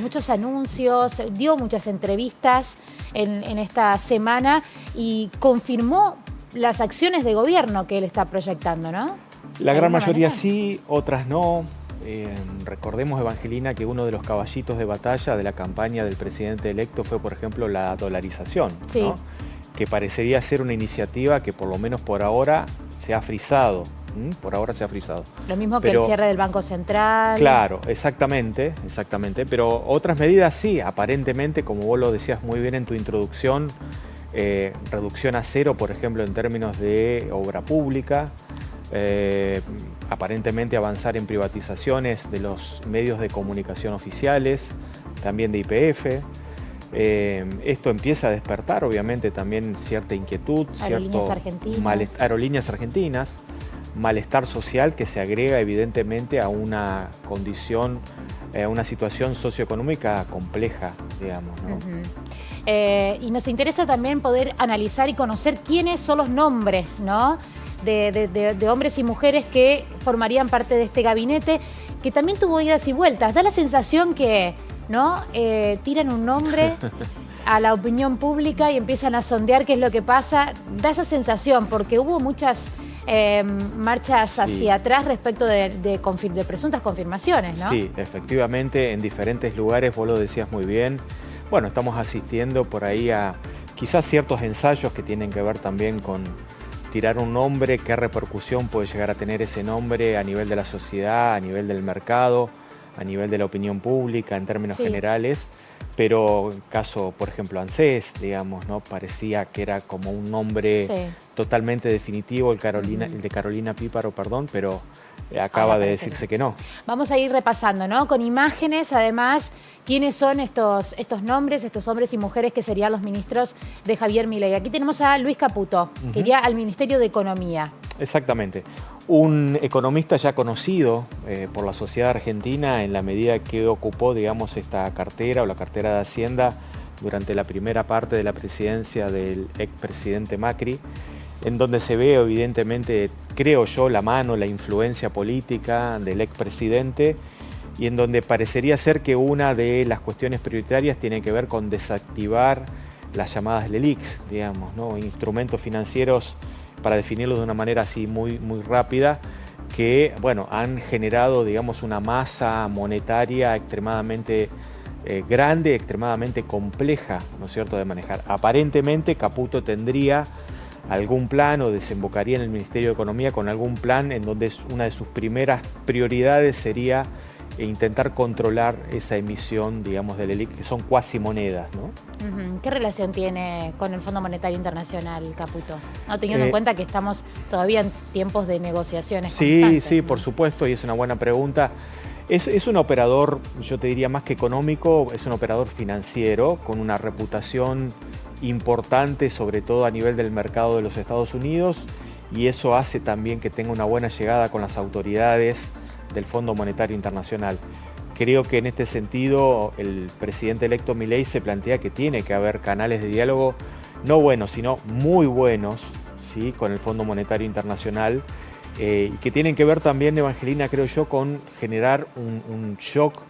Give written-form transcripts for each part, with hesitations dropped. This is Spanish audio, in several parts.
muchos anuncios, dio muchas entrevistas en esta semana y confirmó las acciones de gobierno que él está proyectando, ¿no? La gran mayoría sí, otras no. Recordemos, Evangelina, que uno de los caballitos de batalla de la campaña del presidente electo fue, por ejemplo, la dolarización, sí, ¿no? Que parecería ser una iniciativa que por lo menos por ahora se ha frisado. Por ahora se ha frisado. Lo mismo que el cierre del Banco Central. Claro, exactamente. Pero otras medidas sí, aparentemente, como vos lo decías muy bien en tu introducción, reducción a cero, por ejemplo, en términos de obra pública, aparentemente avanzar en privatizaciones de los medios de comunicación oficiales, también de YPF. Esto empieza a despertar, obviamente, también cierta inquietud, aerolíneas argentinas, malestar social que se agrega evidentemente a una condición, a una situación socioeconómica compleja, digamos, ¿no? Y nos interesa también poder analizar y conocer quiénes son los nombres, ¿no?, de hombres y mujeres que formarían parte de este gabinete, que también tuvo idas y vueltas. Da la sensación que, ¿no?, tiran un nombre a la opinión pública y empiezan a sondear qué es lo que pasa. Da esa sensación, porque hubo muchas marchas hacia atrás respecto de presuntas confirmaciones, ¿no? Sí, efectivamente, en diferentes lugares, vos lo decías muy bien. Bueno, estamos asistiendo por ahí a quizás ciertos ensayos que tienen que ver también con tirar un nombre, qué repercusión puede llegar a tener ese nombre a nivel de la sociedad, a nivel del mercado, a nivel de la opinión pública en términos generales. Pero caso, por ejemplo, ANSES, digamos, ¿no? Parecía que era como un nombre totalmente definitivo, el de Carolina Píparo, perdón, pero acaba de decirse que no. Vamos a ir repasando, ¿no?, con imágenes, además, quiénes son estos nombres, estos hombres y mujeres que serían los ministros de Javier Milei. Aquí tenemos a Luis Caputo, que iría al Ministerio de Economía. Exactamente. Un economista ya conocido por la sociedad argentina en la medida que ocupó, digamos, esta cartera o la cartera de Hacienda durante la primera parte de la presidencia del expresidente Macri, en donde se ve evidentemente, creo yo, la mano, la influencia política del expresidente y en donde parecería ser que una de las cuestiones prioritarias tiene que ver con desactivar las llamadas LELIQs, digamos, ¿no?, instrumentos financieros, para definirlo de una manera así muy rápida, que, bueno, han generado, digamos, una masa monetaria extremadamente grande, extremadamente compleja, ¿no es cierto?, de manejar. Aparentemente Caputo tendría algún plan o desembocaría en el Ministerio de Economía con algún plan en donde una de sus primeras prioridades sería intentar controlar esa emisión, digamos, del LELIQ, que son cuasi monedas, ¿no? ¿Qué relación tiene con el Fondo Monetario Internacional, Caputo? ¿No?, teniendo en cuenta que estamos todavía en tiempos de negociaciones constantes. Sí, por supuesto, y es una buena pregunta. Es un operador, yo te diría más que económico, es un operador financiero con una reputación importante, sobre todo a nivel del mercado de los Estados Unidos, y eso hace también que tenga una buena llegada con las autoridades del Fondo Monetario Internacional. Creo que en este sentido el presidente electo Milei se plantea que tiene que haber canales de diálogo, no buenos, sino muy buenos, ¿sí?, con el Fondo Monetario Internacional, y que tienen que ver también, Evangelina, creo yo, con generar un shock,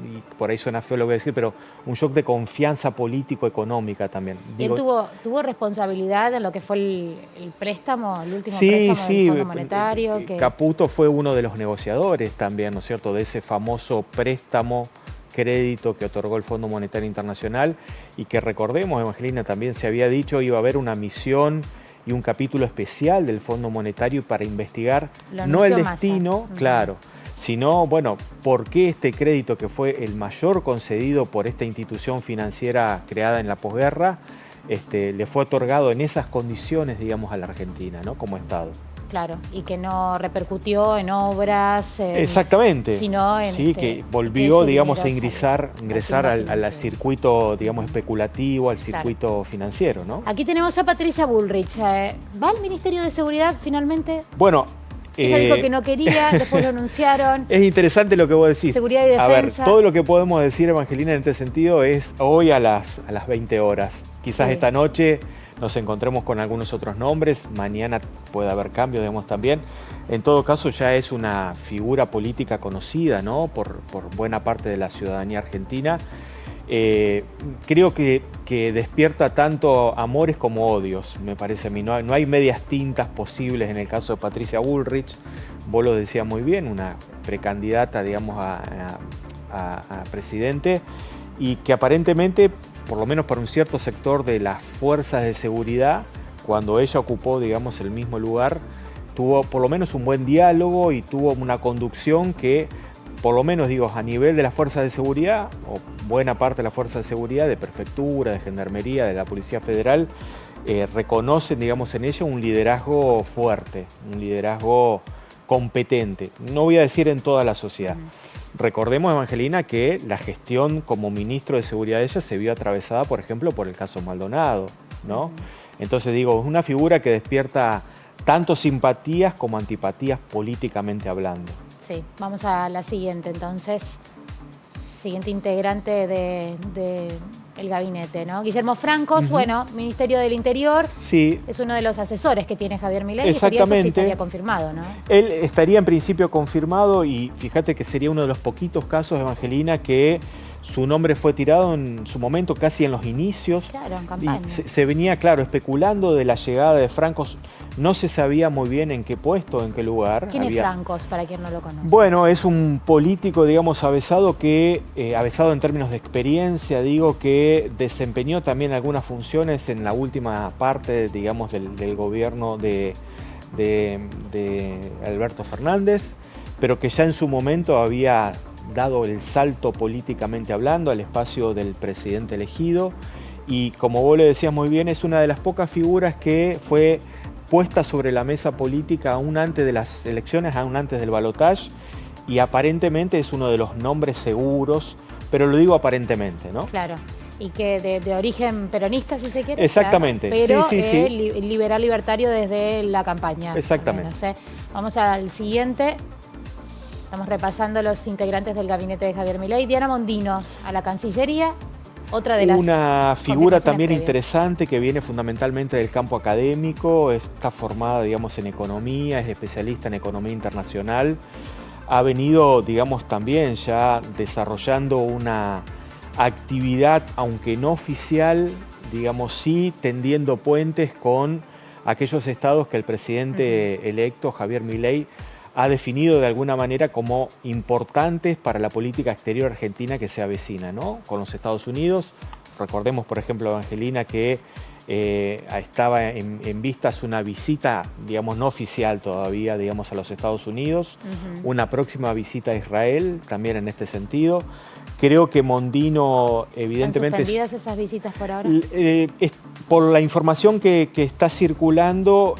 y por ahí suena feo lo que voy a decir, pero un shock de confianza político-económica también. ¿Y él tuvo responsabilidad en lo que fue el préstamo, el último préstamo del Fondo Monetario? Caputo fue uno de los negociadores también, ¿no es cierto?, de ese famoso préstamo, crédito que otorgó el Fondo Monetario Internacional, y que, recordemos, Evangelina, también se había dicho iba a haber una misión y un capítulo especial del Fondo Monetario para investigar no el destino, claro, sino, bueno, por qué este crédito, que fue el mayor concedido por esta institución financiera creada en la posguerra, le fue otorgado en esas condiciones, digamos, a la Argentina, ¿no?, como Estado. Claro, y que no repercutió en obras. Exactamente. Sino en que volvió, digamos, a ingresar al circuito, digamos, especulativo, al circuito financiero, ¿no? Aquí tenemos a Patricia Bullrich. ¿Va al Ministerio de Seguridad finalmente? Bueno, ella dijo que no quería, después lo anunciaron. Es interesante lo que vos decís. Seguridad y defensa. A ver, todo lo que podemos decir, Evangelina, en este sentido es hoy a las 20 horas. Quizás esta noche nos encontremos con algunos otros nombres, mañana puede haber cambios, digamos, también. En todo caso, ya es una figura política conocida, ¿no? por buena parte de la ciudadanía argentina. Creo que despierta tanto amores como odios, me parece a mí. No hay medias tintas posibles en el caso de Patricia Bullrich. Vos lo decías muy bien, una precandidata, digamos, a presidente, y que aparentemente, por lo menos para un cierto sector de las fuerzas de seguridad, cuando ella ocupó, digamos, el mismo lugar, tuvo por lo menos un buen diálogo y tuvo una conducción que, por lo menos, digo, a nivel de las fuerzas de seguridad, o buena parte de las fuerzas de seguridad, de prefectura, de gendarmería, de la Policía Federal, reconocen, digamos, en ella un liderazgo fuerte, un liderazgo competente. No voy a decir en toda la sociedad. Recordemos, Evangelina, que la gestión como ministro de Seguridad de ella se vio atravesada, por ejemplo, por el caso Maldonado, ¿no? Entonces, digo, es una figura que despierta tanto simpatías como antipatías políticamente hablando. Sí, vamos a la siguiente entonces. Siguiente integrante del gabinete, ¿no? Guillermo Francos, bueno, Ministerio del Interior. Sí. Es uno de los asesores que tiene Javier Milei. Exactamente. Estaría confirmado, ¿no? Él estaría en principio confirmado, y fíjate que sería uno de los poquitos casos, Evangelina, que su nombre fue tirado en su momento, casi en los inicios. Claro, en campaña. Y se venía, claro, especulando de la llegada de Francos. No se sabía muy bien en qué puesto, en qué lugar. ¿Quién es Francos, para quien no lo conoce? Bueno, es un político, digamos, avesado avesado en términos de experiencia, digo, que desempeñó también algunas funciones en la última parte, digamos, del gobierno de Alberto Fernández, pero que ya en su momento había dado el salto políticamente hablando al espacio del presidente elegido, y como vos le decías muy bien, es una de las pocas figuras que fue puesta sobre la mesa política aún antes de las elecciones, aún antes del balotaje, y aparentemente es uno de los nombres seguros, pero lo digo aparentemente, ¿no? Claro, y que de origen peronista, si se quiere. Exactamente. Claro, pero sí. liberal libertario desde la campaña. Exactamente. Menos, ¿eh? Vamos al siguiente. Estamos repasando los integrantes del gabinete de Javier Milei. Diana Mondino, a la Cancillería, otra de las... Una figura también previas. interesante, que viene fundamentalmente del campo académico, está formada, digamos, en economía, es especialista en economía internacional. Ha venido, digamos, también ya desarrollando una actividad, aunque no oficial, digamos, sí tendiendo puentes con aquellos estados que el presidente electo, Javier Milei, ha definido de alguna manera como importantes para la política exterior argentina que se avecina, ¿no? Con los Estados Unidos. Recordemos, por ejemplo, Evangelina, que estaba en vistas una visita, digamos, no oficial todavía, digamos, a los Estados Unidos, una próxima visita a Israel, también en este sentido. Creo que Mondino, evidentemente... ¿Están suspendidas esas visitas por ahora? Por la información que está circulando,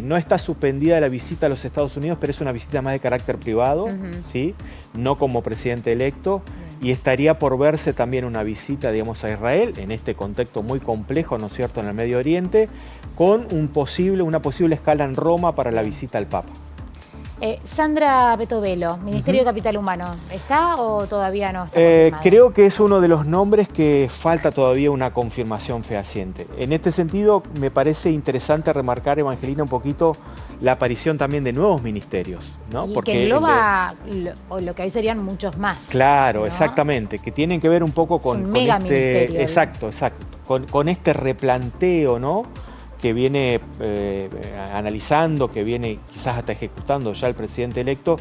no está suspendida la visita a los Estados Unidos, pero es una visita más de carácter privado, ¿sí? No como presidente electo. Y estaría por verse también una visita, digamos, a Israel, en este contexto muy complejo, ¿no es cierto?, en el Medio Oriente, con una posible escala en Roma para la visita al Papa. Sandra Petovelo, Ministerio de Capital Humano, ¿está o todavía no está? Creo que es uno de los nombres que falta todavía una confirmación fehaciente. En este sentido, me parece interesante remarcar, Evangelina, un poquito la aparición también de nuevos ministerios, ¿no? Y porque que engloba lo que hoy serían muchos más. Claro, ¿no? exactamente, que tienen que ver un poco con mega ministerio. Exacto, con este replanteo, ¿no?, que viene analizando, que viene quizás hasta ejecutando ya el presidente electo,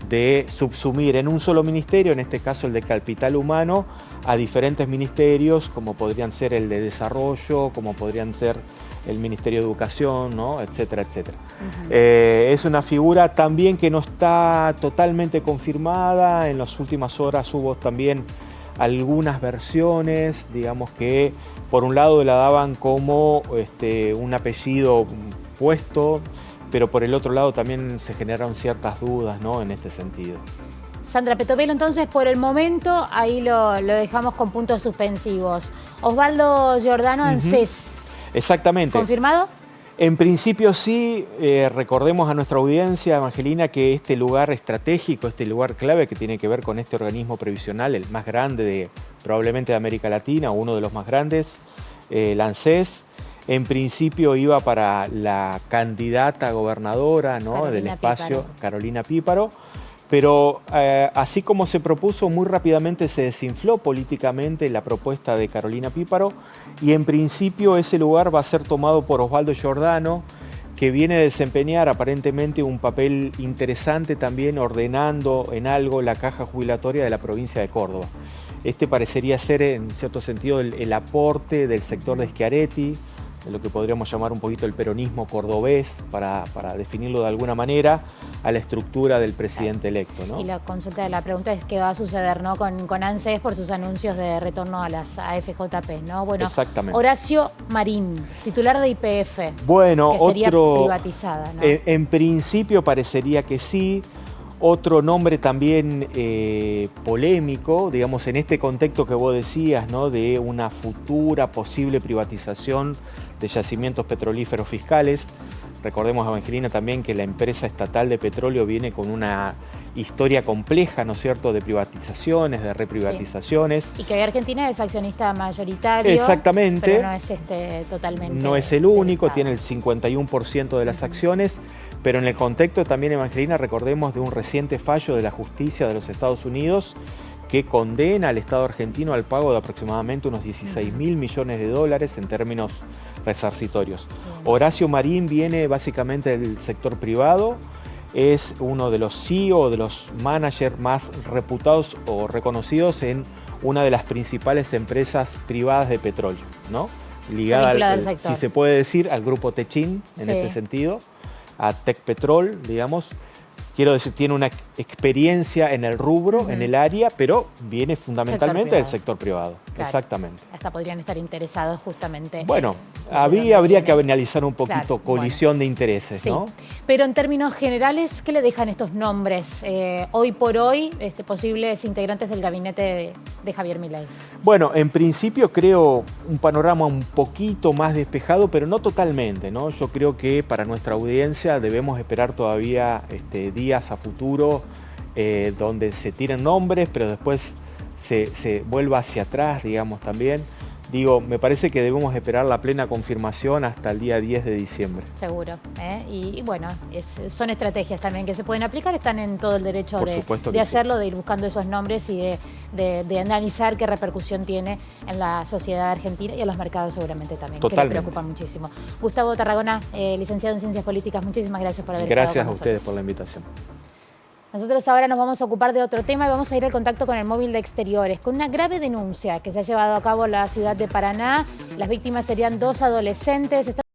de subsumir en un solo ministerio, en este caso el de Capital Humano, a diferentes ministerios, como podrían ser el de Desarrollo, como podrían ser el Ministerio de Educación, ¿no?, etcétera, etcétera. Es una figura también que no está totalmente confirmada. En las últimas horas hubo también algunas versiones, digamos, que por un lado la daban como un apellido puesto, pero por el otro lado también se generaron ciertas dudas, ¿no?, en este sentido. Sandra Petovelo, entonces, por el momento, ahí lo dejamos con puntos suspensivos. Osvaldo Giordano, ANSES. Exactamente. ¿Confirmado? En principio sí. Recordemos a nuestra audiencia, Evangelina, que este lugar estratégico, este lugar clave que tiene que ver con este organismo previsional, el más grande probablemente de América Latina, uno de los más grandes, el ANSES, En principio iba para la candidata gobernadora, ¿no?, Carolina del espacio, Píparo. Carolina Píparo, pero así como se propuso, muy rápidamente se desinfló políticamente la propuesta de Carolina Píparo y en principio ese lugar va a ser tomado por Osvaldo Giordano, que viene a desempeñar aparentemente un papel interesante también ordenando en algo la caja jubilatoria de la provincia de Córdoba. Este parecería ser en cierto sentido el aporte del sector de Schiaretti, de lo que podríamos llamar un poquito el peronismo cordobés, para definirlo de alguna manera, a la estructura del presidente electo, ¿no? Y la pregunta es qué va a suceder, ¿no?, con ANSES por sus anuncios de retorno a las AFJP, ¿no? Bueno, exactamente. Horacio Marín, titular de YPF, bueno, que sería privatizada, ¿no? En principio parecería que sí. Otro nombre también polémico, digamos, en este contexto que vos decías, ¿no?, de una futura posible privatización de yacimientos petrolíferos fiscales. Recordemos, Evangelina, también que la empresa estatal de petróleo viene con una historia compleja, ¿no es cierto?, de privatizaciones, de reprivatizaciones. Sí. Y que Argentina es accionista mayoritario. Exactamente. Pero no es totalmente... No es el único, tiene el 51% de las acciones, pero en el contexto también, Evangelina, recordemos de un reciente fallo de la justicia de los Estados Unidos que condena al Estado argentino al pago de aproximadamente unos 16.000 millones de dólares en términos resarcitorios. Horacio Marín viene básicamente del sector privado, es uno de los CEO, de los managers más reputados o reconocidos en una de las principales empresas privadas de petróleo, ¿no?, ligada, si se puede decir, al grupo Techin en este sentido, a Tecpetrol, digamos. Quiero decir, tiene una experiencia en el rubro, en el área, pero viene fundamentalmente del sector privado. Claro. Exactamente. Hasta podrían estar interesados justamente. Bueno, habría que analizar un poquito colisión de intereses, ¿no? Pero en términos generales, ¿qué le dejan estos nombres hoy por hoy, posibles integrantes del gabinete de Javier Milei? Bueno, en principio creo un panorama un poquito más despejado, pero no totalmente, ¿no? Yo creo que para nuestra audiencia debemos esperar todavía días a futuro donde se tiren nombres, pero después se vuelva hacia atrás, digamos, también. Digo, me parece que debemos esperar la plena confirmación hasta el día 10 de diciembre. Seguro. Y bueno, son estrategias también que se pueden aplicar, están en todo el derecho de hacerlo, de ir buscando esos nombres y de analizar qué repercusión tiene en la sociedad argentina y en los mercados seguramente también, Totalmente. Que le preocupa muchísimo. Gustavo Tarragona, licenciado en Ciencias Políticas, muchísimas gracias por haber estado con nosotros. Gracias a ustedes por la invitación. Nosotros ahora nos vamos a ocupar de otro tema y vamos a ir al contacto con el móvil de Exteriores, con una grave denuncia que se ha llevado a cabo en la ciudad de Paraná. Las víctimas serían 2 adolescentes.